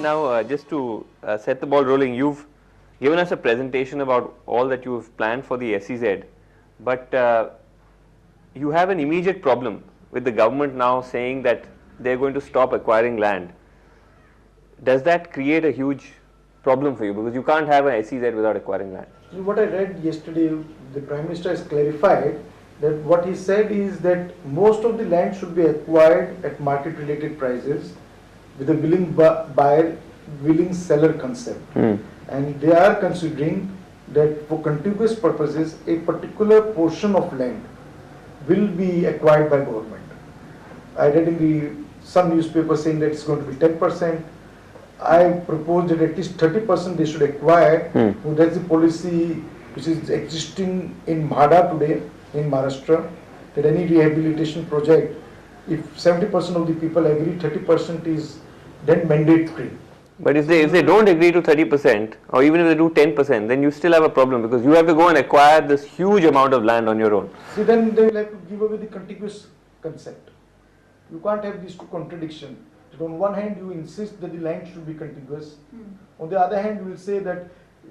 now just to set the ball rolling, you've given us a presentation about all that you've planned for the SEZ, but you have an immediate problem with the government now saying that they're going to stop acquiring land. Does that create a huge problem for you? Because you can't have an SEZ without acquiring land. What I read yesterday, the Prime Minister has clarified that what he said is that most of the land should be acquired at market related prices with a willing buyer, willing seller concept. And they are considering that for contiguous purposes, a particular portion of land will be acquired by government. I read in some newspaper saying that it's going to be 10%. I propose that at least 30% they should acquire. So that's the policy which is existing in Mhada today, in Maharashtra, that any rehabilitation project, if 70% of the people agree, 30% is then mandatory. But if they don't agree to 30%, or even if they do 10%, then you still have a problem because you have to go and acquire this huge amount of land on your own. See, then they will have to give away the contiguous concept. You can't have these two contradictions. So on one hand, you insist that the land should be contiguous. On the other hand, you will say that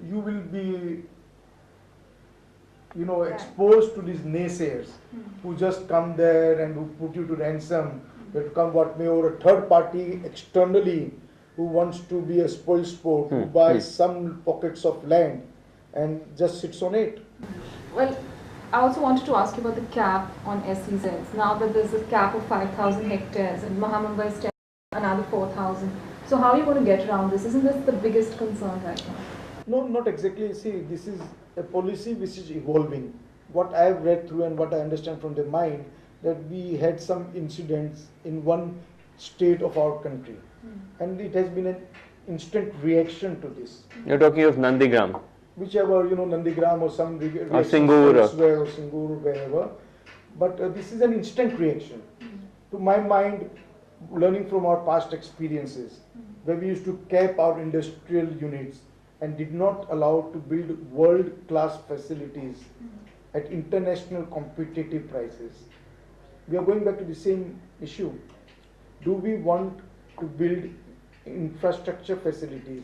you will be, exposed to these naysayers who just come there and who put you to ransom. That come what may, or a third party externally who wants to be a spoil sport, who buys some pockets of land and just sits on it. Well, I also wanted to ask you about the cap on SEZs. Now that there's a cap of 5,000 hectares and Mahamumbai is another 4,000. So how are you going to get around this? Isn't this the biggest concern right now? No, not exactly. See, this is a policy which is evolving. What I have read through and what I understand from the mind, that we had some incidents in one state of our country. And it has been an instant reaction to this. You're talking of Nandigram. Whichever, Nandigram or some or Singur or Singur, wherever. But this is an instant reaction. To my mind, learning from our past experiences, where we used to cap our industrial units and did not allow to build world-class facilities at international competitive prices. We are going back to the same issue. Do we want to build infrastructure facilities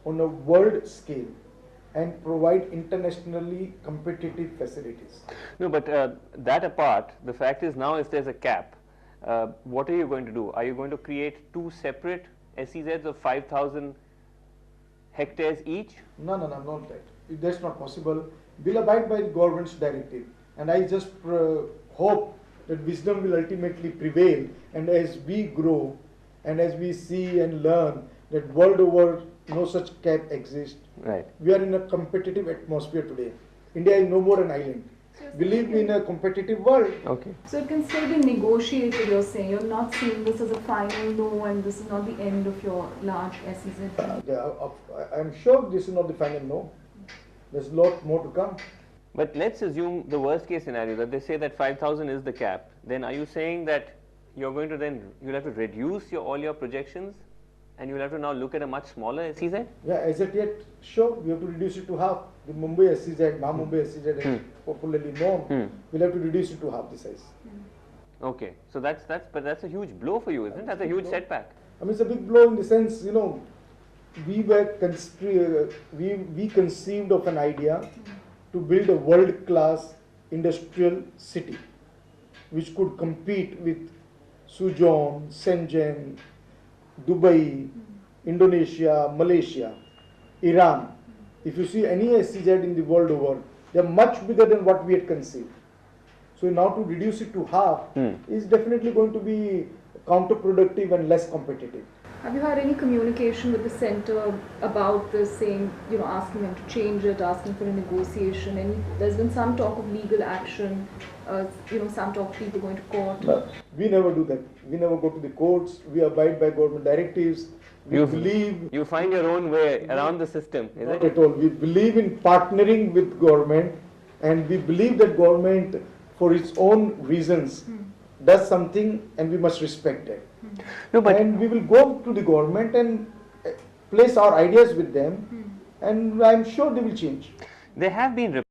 on a world scale and provide internationally competitive facilities? No, but that apart, the fact is now if there's a cap, what are you going to do? Are you going to create two separate SEZs of 5,000 hectares each? No, not that. If that's not possible, we'll abide by the government's directive. And I just hope that wisdom will ultimately prevail. And as we grow and as we see and learn that world over no such cap exists, right. We are in a competitive atmosphere today. India is no more an island. We live in a competitive world. Okay. So it can still be negotiated, you're saying. You're not seeing this as a final no and this is not the end of your large SEZ. I'm sure this is not the final no. There's a lot more to come. But let's assume the worst case scenario that they say that 5,000 is the cap. Then are you saying that you're going to you'll have to reduce all your projections and you'll have to now look at a much smaller SEZ? Yeah, as of yet, sure, we have to reduce it to half. The Mumbai SEZ, Mahamumbai SEZ is popularly known. We'll have to reduce it to half the size. Okay, so that's a huge blow for you, isn't it? That's a huge setback. I mean, it's a big blow in the sense, we conceived of an idea to build a world-class industrial city which could compete with Suzhou, Shenzhen, Dubai, Indonesia, Malaysia, Iran. If you see any SEZ in the world over, they are much bigger than what we had conceived. So now to reduce it to half is definitely going to be counterproductive and less competitive. Have you had any communication with the centre about this, saying, asking them to change it, asking for a negotiation? And there's been some talk of legal action, some talk of people going to court. No, we never do that. We never go to the courts. We abide by government directives. You find your own way around the system, is Not it? at all. We believe in partnering with government, and we believe that government, for its own reasons, does something, and we must respect it. No, but And we will go to the government and place our ideas with them, and I'm sure they will change. there have been